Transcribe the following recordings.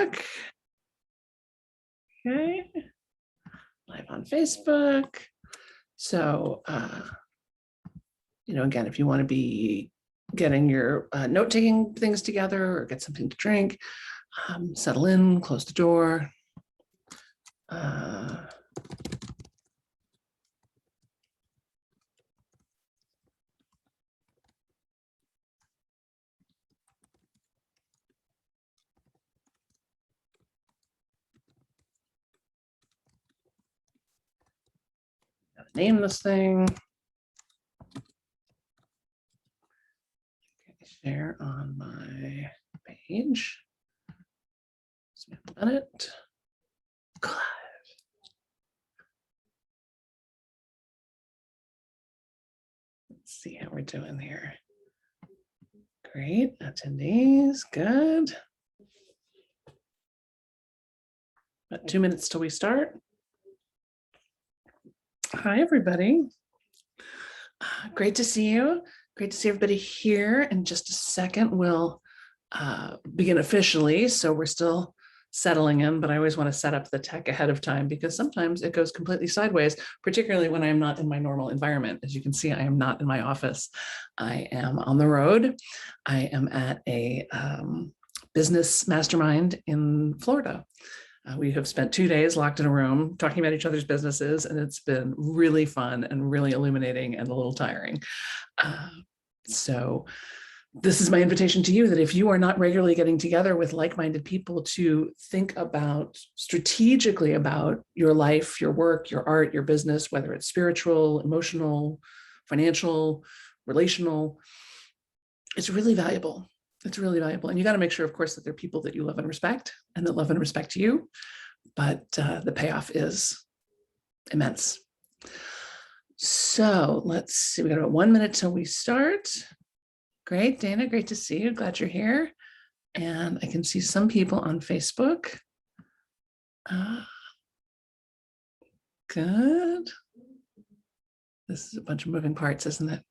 Okay, live on Facebook. So, again, if you want to be getting your note-taking things together or get something to drink, settle in, close the door. Name this thing. Okay, share on my page. It. Let's see how we're doing here. Great, attendees, good. About 2 minutes till we start. Hi, everybody. Great to see you. Great to see everybody here. In just a second, we'll begin officially. So we're still settling in, but I always want to set up the tech ahead of time because sometimes it goes completely sideways, particularly when I'm not in my normal environment. As you can see, I am not in my office. I am on the road. I am at a business mastermind in Florida. We have spent 2 days locked in a room talking about each other's businesses, and it's been really fun and really illuminating and a little tiring. So this is my invitation to you that if you are not regularly getting together with like-minded people to think about strategically about your life, your work, your art, your business, whether it's spiritual, emotional, financial, relational, it's really valuable. It's really valuable. And you got to make sure, of course, that they're people that you love and respect and that love and respect you. But the payoff is immense. So let's see. We got about 1 minute till we start. Great, Dana. Great to see you. Glad you're here. And I can see some people on Facebook. Good. This is a bunch of moving parts, isn't it?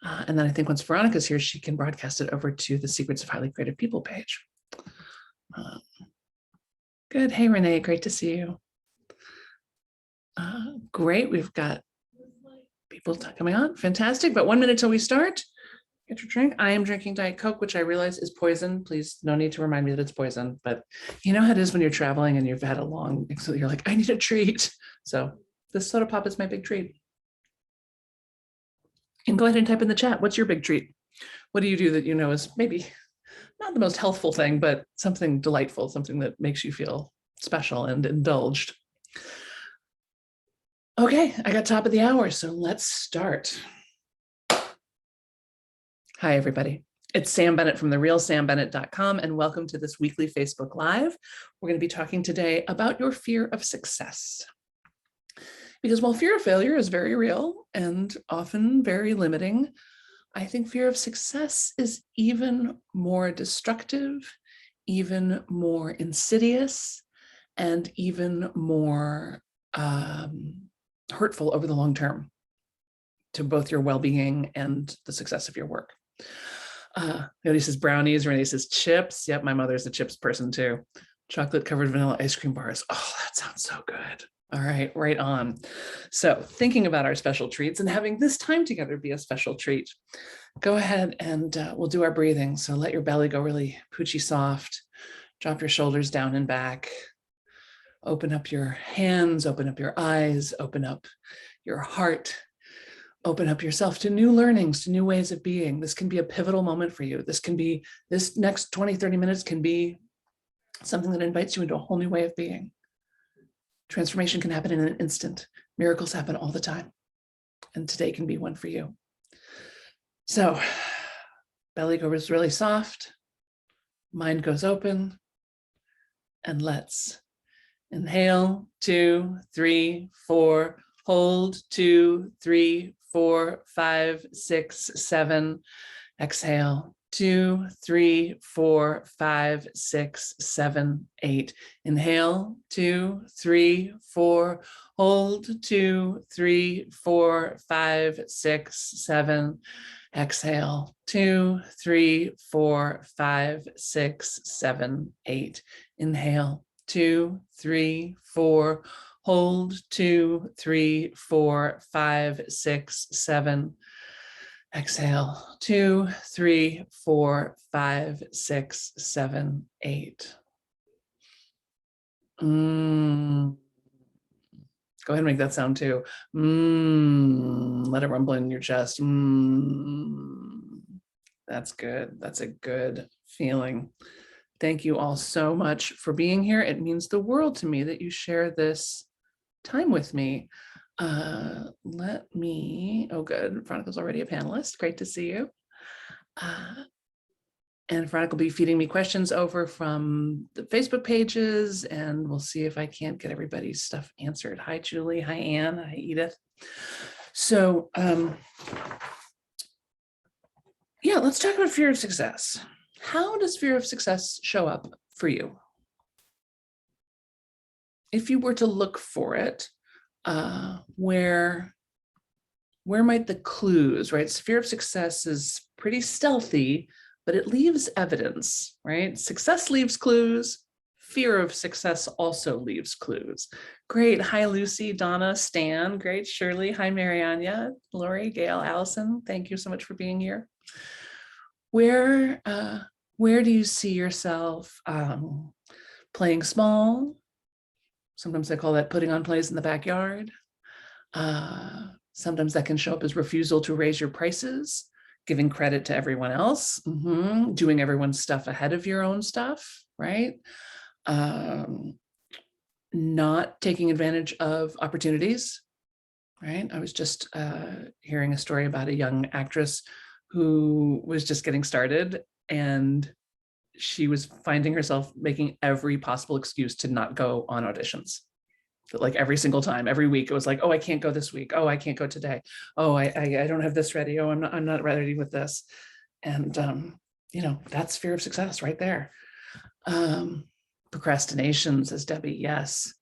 And then I think once Veronica's here, she can broadcast it over to the Secrets of Highly Creative People page. Good. Hey, Renee. Great to see you. Great. We've got people coming on. Fantastic. But 1 minute till we start. Get your drink. I am drinking Diet Coke, which I realize is poison. Please, no need to remind me that it's poison. But you know how it is when you're traveling and you've had a long, so you're like, I need a treat. So this soda pop is my big treat. And go ahead and type in the chat. What's your big treat? What do you do that you know is maybe not the most healthful thing, but something delightful, something that makes you feel special and indulged? Okay, I got top of the hour, so let's start. Hi, everybody. It's Sam Bennett from therealsambennett.com, and welcome to this weekly Facebook Live. We're going to be talking today about your fear of success. Because while fear of failure is very real and often very limiting, I think fear of success is even more destructive, even more insidious, and even more hurtful over the long term to both your well-being and the success of your work. Nobody says brownies, Renee says chips. Yep, my mother's a chips person too. Chocolate covered vanilla ice cream bars. Oh, that sounds so good. All right, right on. So thinking about our special treats and having this time together be a special treat, go ahead and we'll do our breathing. So let your belly go really poochy soft. Drop your shoulders down and back. Open up your hands, open up your eyes, open up your heart. Open up yourself to new learnings, to new ways of being. This can be a pivotal moment for you. This next 20, 30 minutes can be something that invites you into a whole new way of being. Transformation can happen in an instant. Miracles happen all the time. And today can be one for you. So belly goes really soft. Mind goes open. And let's inhale, 2, 3, 4, hold, 2, 3, 4, 5, 6, 7. Exhale, 2, 3, 4, 5, 6, 7, 8. Inhale, 2, 3, 4. Hold, 2, 3, 4, 5, 6, 7. Exhale, 2, 3, 4, 5, 6, 7, 8. Inhale, 2, 3, 4. Hold, 2, 3, 4, 5, 6, 7. Exhale, 2, 3, 4, 5, 6, 7, 8. Go ahead and make that sound too. Let it rumble in your chest. That's good. That's a good feeling. Thank you all so much for being here. It means the world to me that you share this time with me. Oh good. Veronica's already a panelist. Great to see you. And Veronica will be feeding me questions over from the Facebook pages, and we'll see if I can't get everybody's stuff answered. Hi, Julie. Hi, Anne. Hi, Edith. So, yeah, let's talk about fear of success. How does fear of success show up for you? If you were to look for it, where might the clues, right? So fear of success is pretty stealthy, but it leaves evidence, right? Success leaves clues. Fear of success also leaves clues. Great. Hi, Lucy, Donna, Stan. Great. Shirley. Hi, Marianya, Lori, Gail, Allison. Thank you so much for being here. Where do you see yourself playing small? Sometimes I call that putting on plays in the backyard. Sometimes that can show up as refusal to raise your prices, giving credit to everyone else, doing everyone's stuff ahead of your own stuff, right? Not taking advantage of opportunities, right? I was just hearing a story about a young actress who was just getting started, and she was finding herself making every possible excuse to not go on auditions. Like every single time, every week, it was like, oh, I can't go this week. Oh, I can't go today. Oh, I don't have this ready. Oh, I'm not ready with this. And that's fear of success right there. Procrastination, says Debbie. Yes.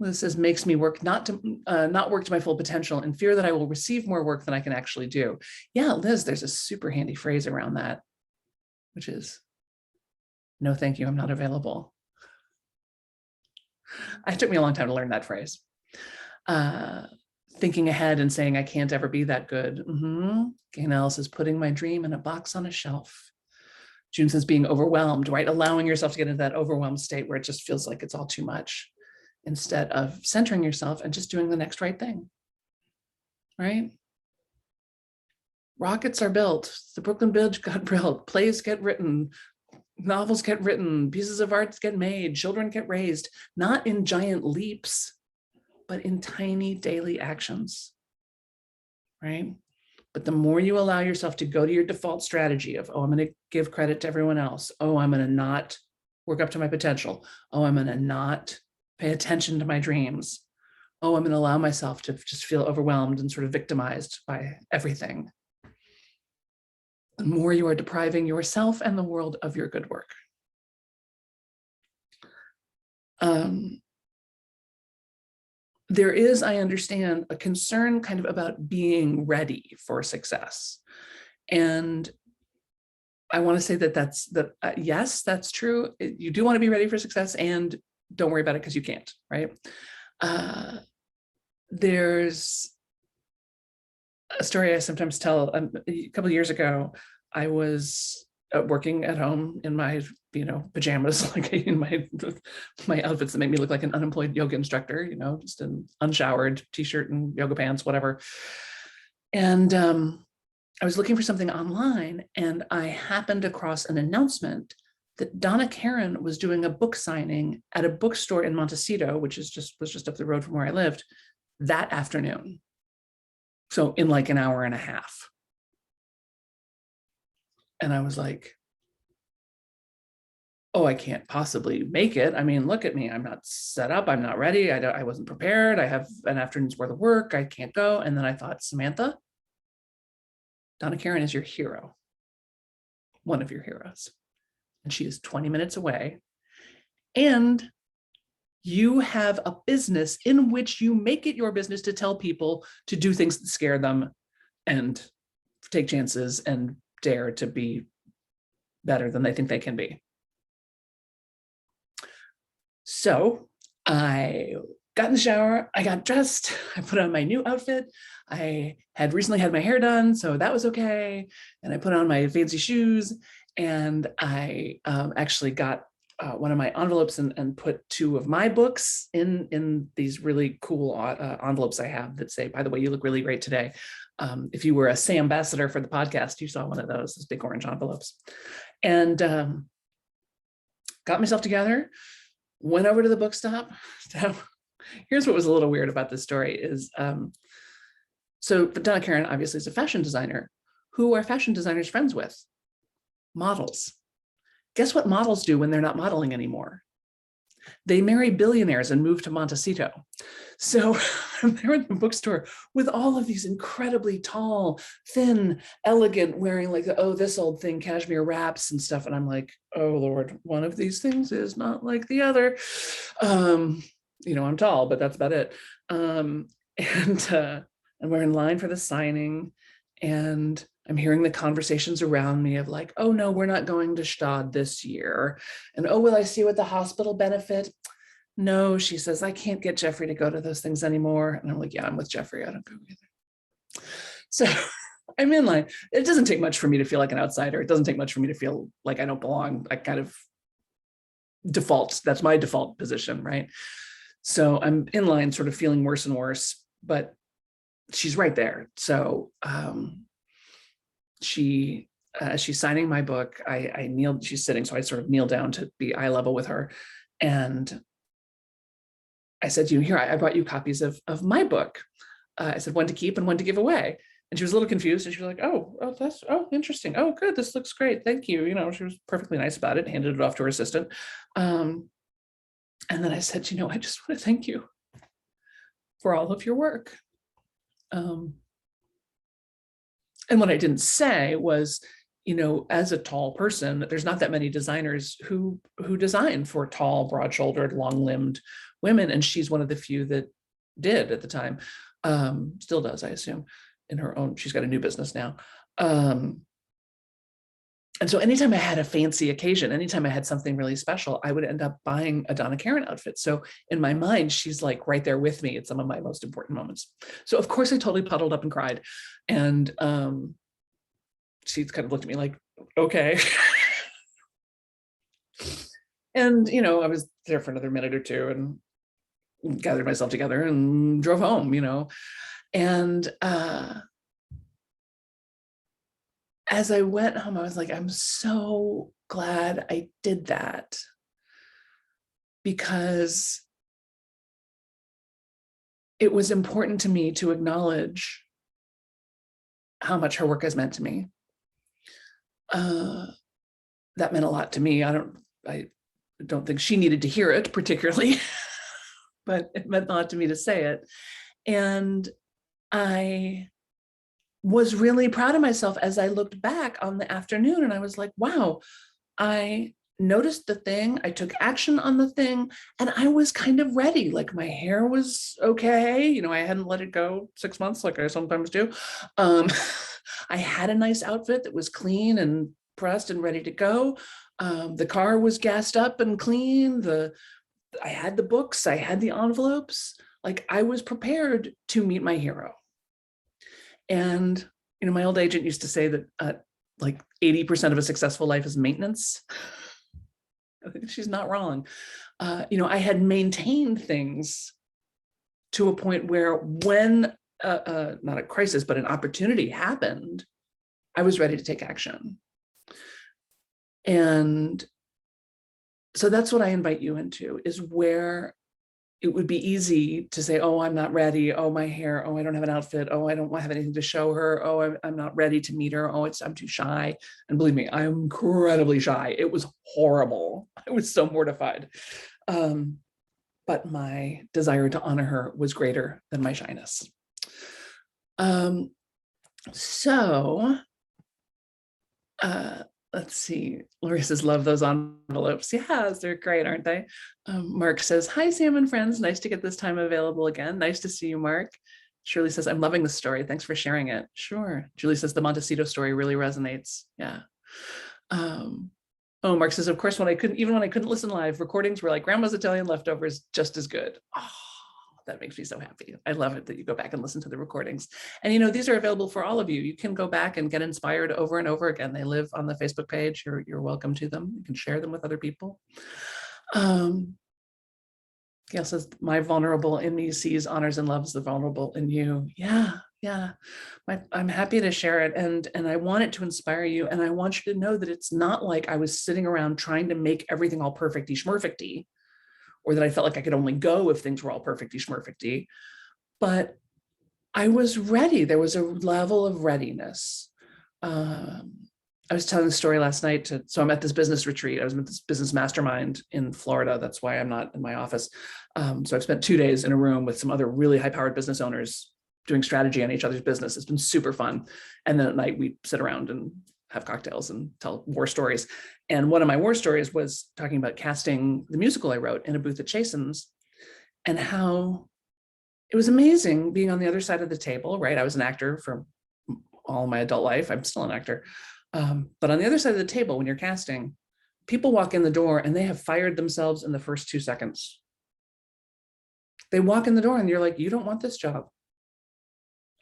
Liz says, makes me work not work to my full potential and fear that I will receive more work than I can actually do. Yeah, Liz, there's a super handy phrase around that, which is, no, thank you, I'm not available. It took me a long time to learn that phrase. Thinking ahead and saying, I can't ever be that good. Gaynell says, putting my dream in a box on a shelf. June says, being overwhelmed, right? Allowing yourself to get into that overwhelmed state where it just feels like it's all too much, instead of centering yourself and just doing the next right thing, right? Rockets are built. The Brooklyn Bridge got built. Plays get written. Novels get written. Pieces of art get made. Children get raised, not in giant leaps, but in tiny daily actions, right? But the more you allow yourself to go to your default strategy of, oh, I'm going to give credit to everyone else. Oh, I'm going to not work up to my potential. Oh, I'm going to not pay attention to my dreams. Oh, I'm going to allow myself to just feel overwhelmed and sort of victimized by everything. The more you are depriving yourself and the world of your good work. There is, I understand, a concern kind of about being ready for success. And I want to say that yes, that's true. You do want to be ready for success, and don't worry about it because you can't, right? There's a story I sometimes tell. A couple of years ago, I was working at home in my pajamas, like in my outfits that make me look like an unemployed yoga instructor, just an unshowered t-shirt and yoga pants, whatever. And I was looking for something online, and I happened across an announcement that Donna Karan was doing a book signing at a bookstore in Montecito, which was just up the road from where I lived, that afternoon. So in like an hour and a half. And I was like, oh, I can't possibly make it. I mean, look at me. I'm not set up. I'm not ready. I wasn't prepared. I have an afternoon's worth of work. I can't go. And then I thought, Samantha, Donna Karan is your hero, one of your heroes. And she is 20 minutes away. And you have a business in which you make it your business to tell people to do things that scare them and take chances and dare to be better than they think they can be. So I got in the shower, I got dressed, I put on my new outfit. I had recently had my hair done, so that was okay. And I put on my fancy shoes, and I actually got one of my envelopes and put two of my books in these really cool envelopes I have that say, by the way, you look really great today. If you were a Say ambassador for the podcast, you saw one of those big orange envelopes. And got myself together, went over to the bookstop. So here's what was a little weird about this story is, so Donna Karan obviously is a fashion designer. Who are fashion designers friends with? Models. Guess what models do when they're not modeling anymore? They marry billionaires and move to Montecito. So I'm there in the bookstore with all of these incredibly tall, thin, elegant, wearing like, oh, this old thing, cashmere wraps and stuff. And I'm like, oh, Lord, one of these things is not like the other. I'm tall, but that's about it. And we're in line for the signing, and I'm hearing the conversations around me of like, oh no, we're not going to Stad this year. And oh, will I see you at the hospital benefit? No, she says, I can't get Jeffrey to go to those things anymore. And I'm like, yeah, I'm with Jeffrey, I don't go either. So I'm in line. It doesn't take much for me to feel like an outsider. It doesn't take much for me to feel like I don't belong. I kind of default, that's my default position, right? So I'm in line sort of feeling worse and worse, but she's right there. So she's signing my book. I kneeled, she's sitting, so I sort of kneel down to be eye level with her. And I said, here, I brought you copies of my book. I said, one to keep and one to give away. And she was a little confused, and she was like, oh, interesting. Oh, good, this looks great. Thank you. She was perfectly nice about it, handed it off to her assistant. And then I said, I just want to thank you for all of your work. And what I didn't say was, as a tall person, there's not that many designers who design for tall, broad-shouldered, long-limbed women, and she's one of the few that did at the time. Still does, I assume, in her own. She's got a new business now. And so anytime I had a fancy occasion, anytime I had something really special, I would end up buying a Donna Karan outfit. So in my mind, she's like right there with me at some of my most important moments. So of course I totally puddled up and cried. And she kind of looked at me like, okay. And, I was there for another minute or two and gathered myself together and drove home, and as I went home, I was like, I'm so glad I did that, because it was important to me to acknowledge how much her work has meant to me. That meant a lot to me. I don't think she needed to hear it particularly, but it meant a lot to me to say it. And I was really proud of myself as I looked back on the afternoon, and I was like, wow, I noticed the thing, I took action on the thing, and I was kind of ready. Like my hair was okay. I hadn't let it go 6 months like I sometimes do. I had a nice outfit that was clean and pressed and ready to go. The car was gassed up and clean. I had the books, I had the envelopes. Like I was prepared to meet my hero. And, my old agent used to say that like 80% of a successful life is maintenance. I think she's not wrong. I had maintained things to a point where when not a crisis, but an opportunity happened, I was ready to take action. And so that's what I invite you into, is where it would be easy to say, oh, I'm not ready. Oh, my hair. Oh, I don't have an outfit. Oh, I don't have anything to show her. Oh, I'm not ready to meet her. Oh, I'm too shy. And believe me, I'm incredibly shy. It was horrible. I was so mortified. But my desire to honor her was greater than my shyness. Let's see. Lori says, love those envelopes. Yes, they're great, aren't they? Mark says, hi, Sam and friends. Nice to get this time available again. Nice to see you, Mark. Shirley says, I'm loving the story. Thanks for sharing it. Sure. Julie says, the Montecito story really resonates. Yeah. Oh, Mark says, of course, when I couldn't listen live, recordings were like grandma's Italian leftovers, just as good. Oh, that makes me so happy. I love it that you go back and listen to the recordings. And, these are available for all of you. You can go back and get inspired over and over again. They live on the Facebook page. You're welcome to them. You can share them with other people. Gail says, my vulnerable in me sees, honors, and loves the vulnerable in you. Yeah. I'm happy to share it. And I want it to inspire you. And I want you to know that it's not like I was sitting around trying to make everything all perfecty schmerfecty, or that I felt like I could only go if things were all perfecty schmerfecty. But I was ready. There was a level of readiness. I was telling the story last night so I'm at this business retreat. I was at this business mastermind in Florida. That's why I'm not in my office. So I've spent 2 days in a room with some other really high-powered business owners doing strategy on each other's business. It's been super fun. And then at night we sit around and have cocktails and tell war stories. And one of my war stories was talking about casting the musical I wrote in a booth at Chasen's, and how it was amazing being on the other side of the table, right? I was an actor for all my adult life. I'm still an actor. But on the other side of the table, when you're casting, people walk in the door and they have fired themselves in the first 2 seconds. They walk in the door and you're like, you don't want this job.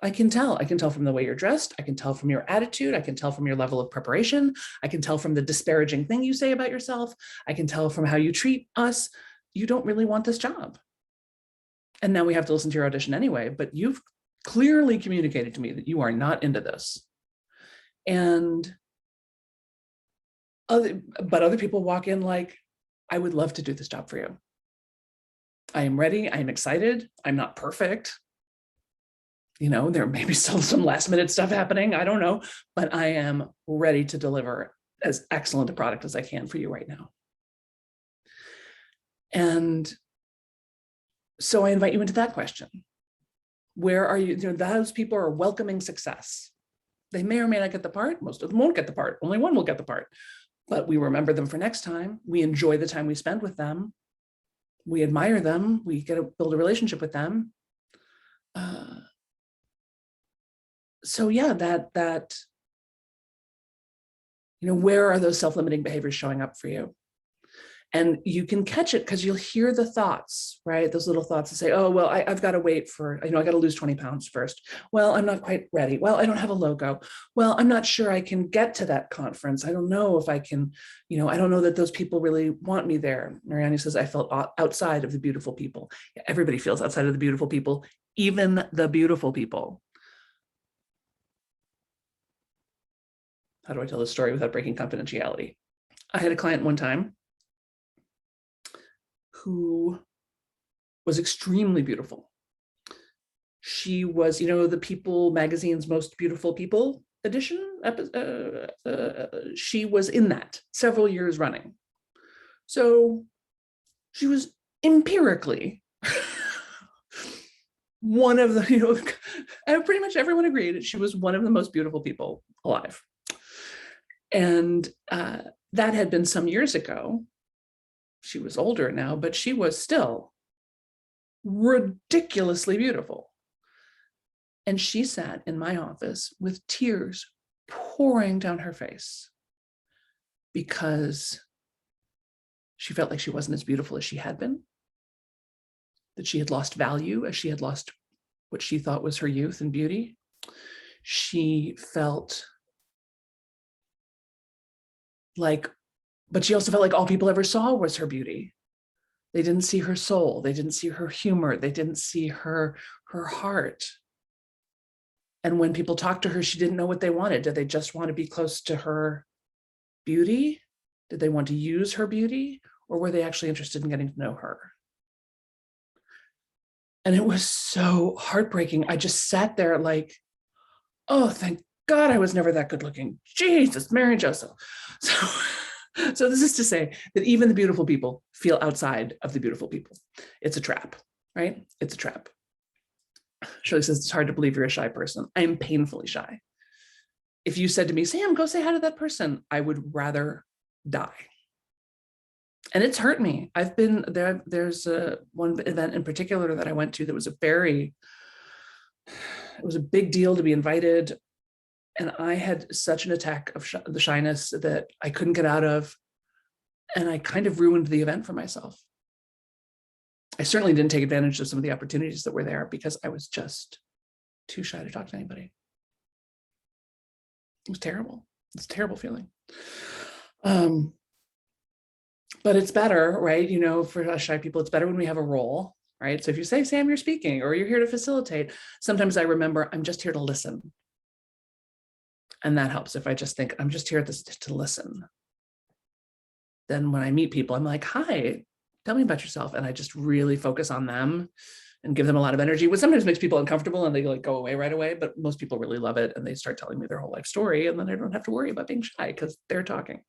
I can tell from the way you're dressed. I can tell from your attitude. I can tell from your level of preparation. I can tell from the disparaging thing you say about yourself. I can tell from how you treat us. You don't really want this job. And now we have to listen to your audition anyway, but you've clearly communicated to me that you are not into this. But other people walk in like, I would love to do this job for you. I am ready. I am excited. I'm not perfect. There may be still some last minute stuff happening. I don't know, but I am ready to deliver as excellent a product as I can for you right now. And so I invite you into that question. Where are you? Those people are welcoming success. They may or may not get the part. Most of them won't get the part. Only one will get the part. But we remember them for next time. We enjoy the time we spend with them. We admire them. We get to build a relationship with them. So yeah, where are those self-limiting behaviors showing up for you? And you can catch it because you'll hear the thoughts, right? Those little thoughts that say, oh, well, I've got to wait for, I got to lose 20 pounds first. Well, I'm not quite ready. Well, I don't have a logo. Well, I'm not sure I can get to that conference. I don't know if I can, I don't know that those people really want me there. Mariani says, I felt outside of the beautiful people. Yeah, everybody feels outside of the beautiful people, even the beautiful people. How do I tell this story without breaking confidentiality? I had a client one time who was extremely beautiful. She was, the People magazine's Most Beautiful People edition. She was in that several years running. So she was empirically one of the, and pretty much everyone agreed she was one of the most beautiful people alive. And that had been some years ago. She was older now, but she was still ridiculously beautiful. And she sat in my office with tears pouring down her face because she felt like she wasn't as beautiful as she had been, that she had lost value, as she had lost what she thought was her youth and beauty. She felt like, but she also felt like all people ever saw was her beauty. They didn't see her soul. They didn't see her humor. They didn't see her heart. And when people talked to her, she didn't know what they wanted. Did they just want to be close to her beauty? Did they want to use her beauty? Or were they actually interested in getting to know her? And it was so heartbreaking. I just sat there like, oh, thank God I was never that good looking. Jesus, Mary and Joseph. So this is to say that even the beautiful people feel outside of the beautiful people. It's a trap, right? It's a trap. Shirley says, it's hard to believe you're a shy person. I am painfully shy. If you said to me, Sam, go say hi to that person, I would rather die. And it's hurt me. I've been there. There's one event in particular that I went to that was it was a big deal to be invited. And I had such an attack of the shyness that I couldn't get out of. And I kind of ruined the event for myself. I certainly didn't take advantage of some of the opportunities that were there because I was just too shy to talk to anybody. It was terrible. It's a terrible feeling. But it's better, right? You know, for us shy people, it's better when we have a role, right? So if you say, Sam, you're speaking, or you're here to facilitate, sometimes I remember I'm just here to listen. And that helps. If I just think I'm just here to listen, then when I meet people, I'm like, hi, tell me about yourself. And I just really focus on them and give them a lot of energy, which sometimes makes people uncomfortable and they like go away right away. But most people really love it. And they start telling me their whole life story. And then I don't have to worry about being shy because they're talking.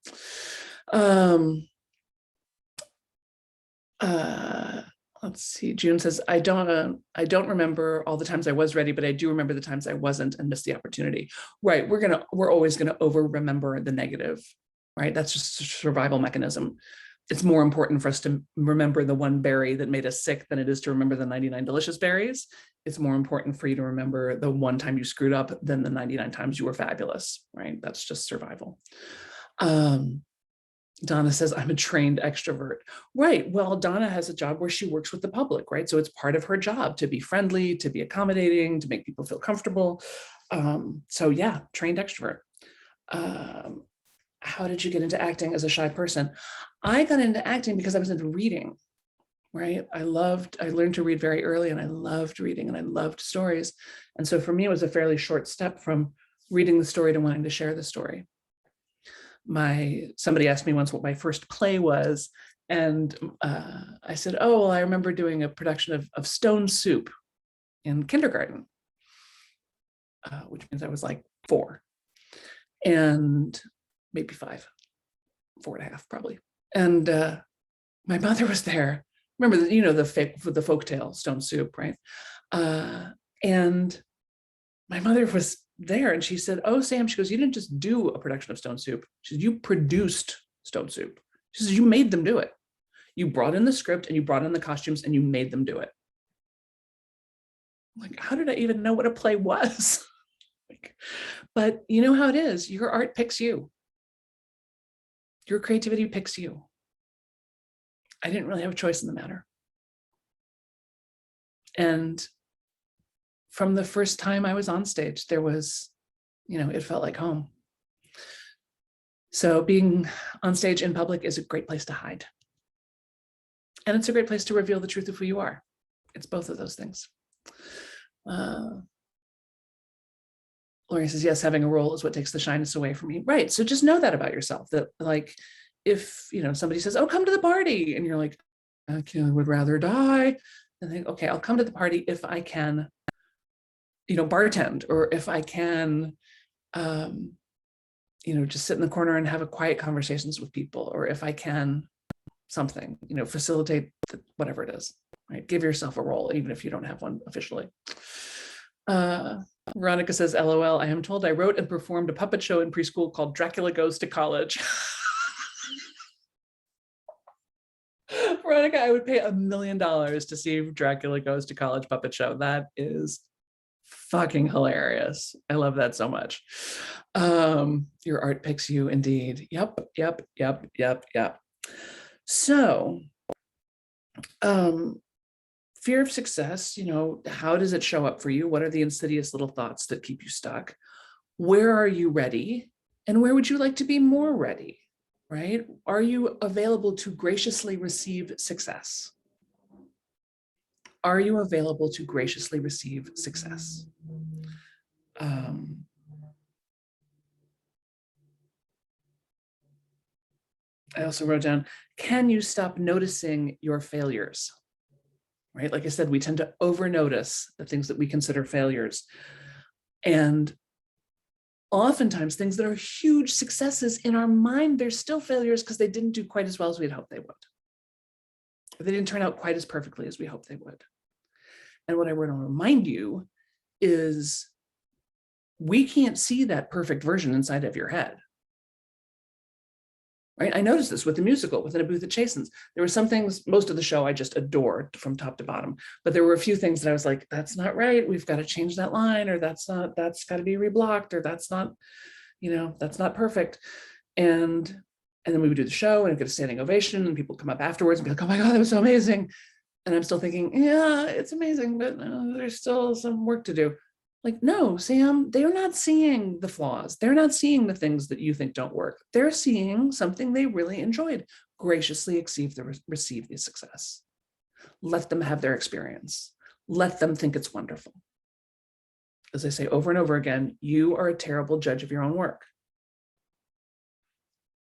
Let's see. June says, I don't remember all the times I was ready, but I do remember the times I wasn't and missed the opportunity. Right. We're always going to over remember the negative, right? That's just a survival mechanism. It's more important for us to remember the one berry that made us sick than it is to remember the 99 delicious berries. It's more important for you to remember the one time you screwed up than the 99 times you were fabulous, right? That's just survival. Donna says, I'm a trained extrovert. Right. Well, Donna has a job where she works with the public, right? So it's part of her job to be friendly, to be accommodating, to make people feel comfortable. So yeah, trained extrovert. How did you get into acting as a shy person? I got into acting because I was into reading, right? I learned to read very early and I loved reading and I loved stories. And so for me, it was a fairly short step from reading the story to wanting to share the story. Somebody asked me once what my first play was. And I said, oh, well, I remember doing a production of Stone Soup in kindergarten, which means I was like 4 and maybe 5, 4.5 probably. And my mother was there. Remember, the folk tale Stone Soup, right? And my mother was there and she said, oh, Sam, she goes, you didn't just do a production of Stone Soup. She said, you produced Stone Soup. She says, you made them do it. You brought in the script and you brought in the costumes and you made them do it. I'm like, how did I even know what a play was? But you know how it is. Your art picks you. Your creativity picks you. I didn't really have a choice in the matter. And from the first time I was on stage, there was, it felt like home. So being on stage in public is a great place to hide. And it's a great place to reveal the truth of who you are. It's both of those things. Lori says, yes, having a role is what takes the shyness away from me. Right. So just know that about yourself, that like, if, somebody says, oh, come to the party. And you're like, I would rather die. And think, okay, I'll come to the party if I can, bartend, or if I can, just sit in the corner and have a quiet conversations with people, or if I can something, facilitate whatever it is, right? Give yourself a role, even if you don't have one officially. Veronica says, LOL, I am told I wrote and performed a puppet show in preschool called Dracula Goes to College. Veronica, I would pay $1 million to see Dracula Goes to College puppet show. That is fucking hilarious. I love that so much. Your art picks you indeed. Yep. So, fear of success, how does it show up for you? What are the insidious little thoughts that keep you stuck? Where are you ready? And where would you like to be more ready, right? Are you available to graciously receive success? Are you available to graciously receive success? I also wrote down, can you stop noticing your failures? Right? Like I said, we tend to over-notice the things that we consider failures. And oftentimes things that are huge successes in our mind, they're still failures because they didn't do quite as well as we'd hoped they would. They didn't turn out quite as perfectly as we hoped they would. And what I want to remind you is we can't see that perfect version inside of your head. Right? I noticed this with the musical, with In a Booth at Chasen's. There were some things, most of the show I just adored from top to bottom, but there were a few things that I was like, that's not right. We've got to change that line, or that's got to be reblocked, or that's not, that's not perfect. And And then we would do the show and get a standing ovation, and people come up afterwards and be like, oh my God, that was so amazing. And I'm still thinking, yeah, it's amazing, but there's still some work to do. Like, no, Sam, they're not seeing the flaws. They're not seeing the things that you think don't work. They're seeing something they really enjoyed. Graciously receive the success. Let them have their experience. Let them think it's wonderful. As I say over and over again, you are a terrible judge of your own work.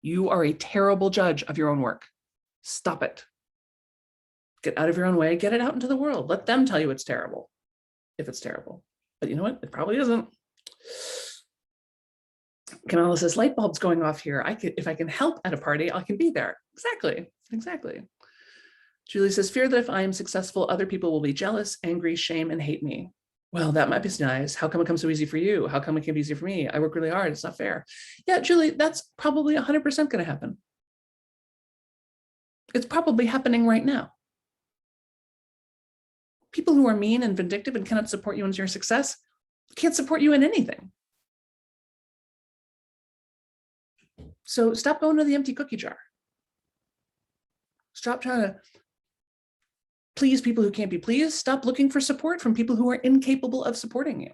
You are a terrible judge of your own work. Stop it. Get out of your own way, get it out into the world. Let them tell you it's terrible, if it's terrible. But you know what? It probably isn't. Kamala says, light bulbs going off here. If I can help at a party, I can be there. Exactly. Julie says, fear that if I am successful, other people will be jealous, angry, shame, and hate me. Well, that might be nice. How come it comes so easy for you? How come it can't be easy for me? I work really hard. It's not fair. Yeah, Julie, that's probably 100% going to happen. It's probably happening right now. People who are mean and vindictive and cannot support you in your success can't support you in anything. So stop going to the empty cookie jar. Stop trying to please people who can't be pleased. Stop looking for support from people who are incapable of supporting you.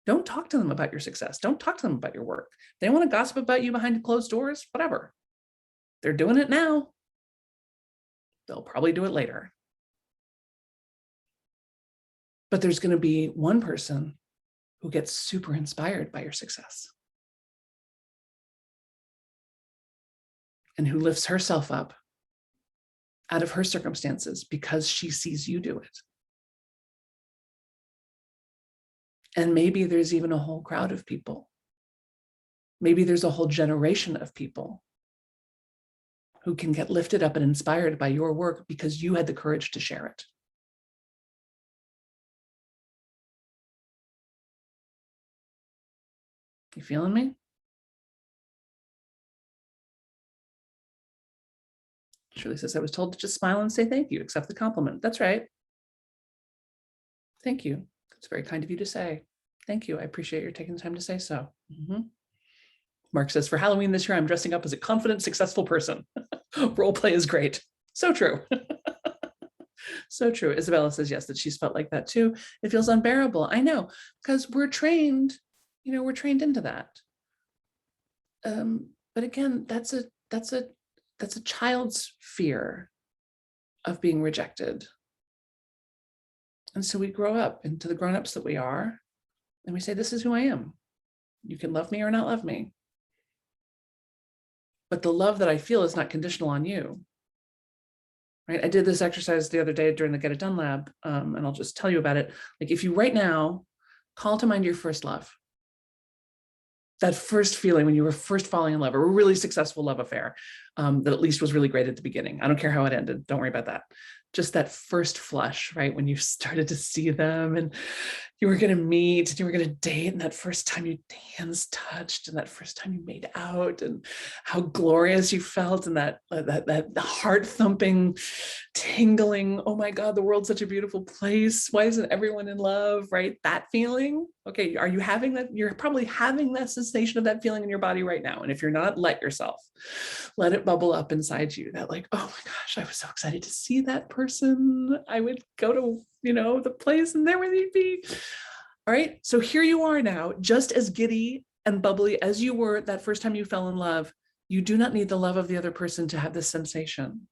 Don't talk to them about your success. Don't talk to them about your work. They want to gossip about you behind closed doors, whatever. They're doing it now. They'll probably do it later. But there's going to be one person who gets super inspired by your success and who lifts herself up out of her circumstances because she sees you do it. And maybe there's even a whole crowd of people. Maybe there's a whole generation of people who can get lifted up and inspired by your work because you had the courage to share it. You feeling me? Shirley says, I was told to just smile and say thank you, accept the compliment. That's right. Thank you. It's very kind of you to say. Thank you. I appreciate your taking the time to say so. Mark says, for Halloween this year, I'm dressing up as a confident, successful person. Role play is great. So true. So true. Isabella says, yes, that she's felt like that too. It feels unbearable. I know, because we're trained, we're trained into that. But again, that's a child's fear of being rejected. And so we grow up into the grown-ups that we are, and we say, this is who I am. You can love me or not love me. But the love that I feel is not conditional on you. Right? I did this exercise the other day during the Get It Done Lab, and I'll just tell you about it. Like, if you right now call to mind your first love, that first feeling when you were first falling in love, or a really successful love affair, that at least was really great at the beginning. I don't care how it ended. Don't worry about that. Just that first flush, right? When you started to see them and you were going to meet and you were going to date, and that first time your hands touched and that first time you made out, and how glorious you felt, and that heart thumping, tingling, oh my God, the world's such a beautiful place. Why isn't everyone in love, right? That feeling. Okay, are you having that? You're probably having that sensation of that feeling in your body right now. And if you're not, let yourself. Let it bubble up inside you, that like, oh my gosh, I was so excited to see that person. I would go to, the place and there would be. All right, so here you are now, just as giddy and bubbly as you were that first time you fell in love. You do not need the love of the other person to have this sensation.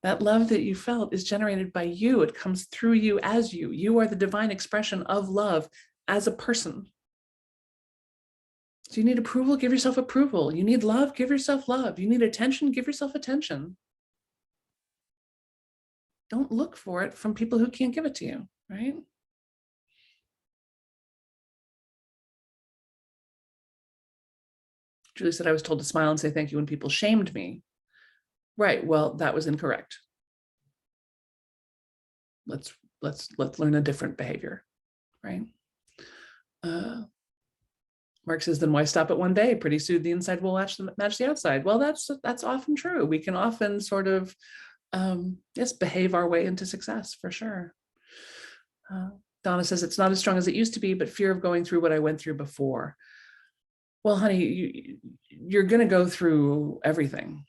That love that you felt is generated by you. It comes through you as you. You are the divine expression of love as a person. So you need approval, give yourself approval. You need love, give yourself love. You need attention, give yourself attention. Don't look for it from people who can't give it to you, right? Julie said, I was told to smile and say thank you when people shamed me. Right, well, that was incorrect. Let's learn a different behavior, right? Mark says, then why stop at one day? Pretty soon the inside will match the outside. Well, that's often true. We can often sort of, behave our way into success, for sure. Donna says, it's not as strong as it used to be, but fear of going through what I went through before. Well, honey, you're going to go through everything.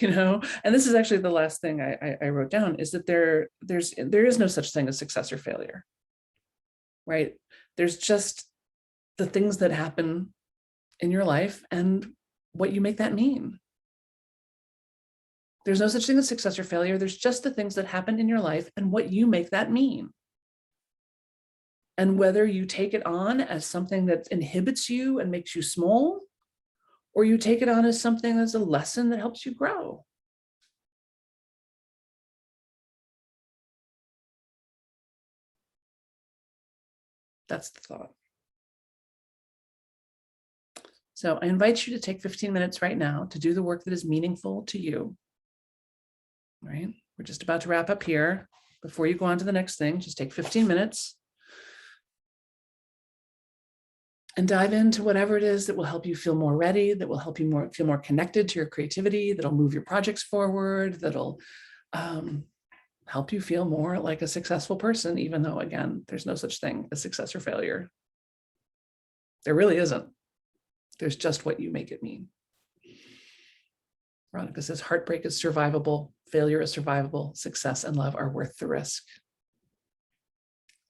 And this is actually the last thing I wrote down, is that there is no such thing as success or failure, right? There's just the things that happen in your life and what you make that mean. There's no such thing as success or failure. There's just the things that happen in your life and what you make that mean. And whether you take it on as something that inhibits you and makes you small, or you take it on as something that's a lesson that helps you grow. That's the thought. So I invite you to take 15 minutes right now to do the work that is meaningful to you. All right, we're just about to wrap up here. Before you go on to the next thing, just take 15 minutes and dive into whatever it is that will help you feel more ready, that will help you feel more connected to your creativity, that'll move your projects forward, that'll help you feel more like a successful person, even though, again, there's no such thing as success or failure. There really isn't. There's just what you make it mean. Veronica says, heartbreak is survivable, failure is survivable, success and love are worth the risk.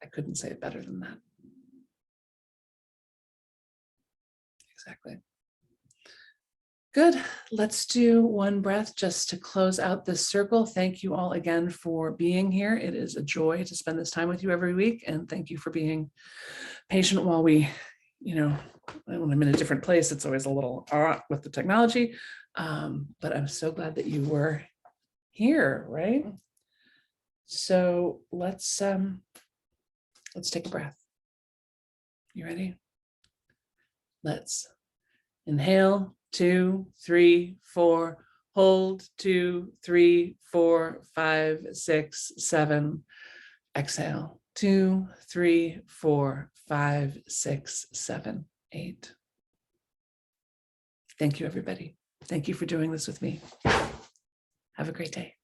I couldn't say it better than that. Exactly. Good. Let's do one breath just to close out this circle. Thank you all again for being here. It is a joy to spend this time with you every week. And thank you for being patient while we, when I'm in a different place, it's always a little with the technology. But I'm so glad that you were here, right? So let's take a breath. You ready? Let's inhale, 2, 3, 4, hold, 2, 3, 4, 5, 6, 7. Exhale, 2, 3, 4, 5, 6, 7, 8. Thank you, everybody. Thank you for doing this with me. Have a great day.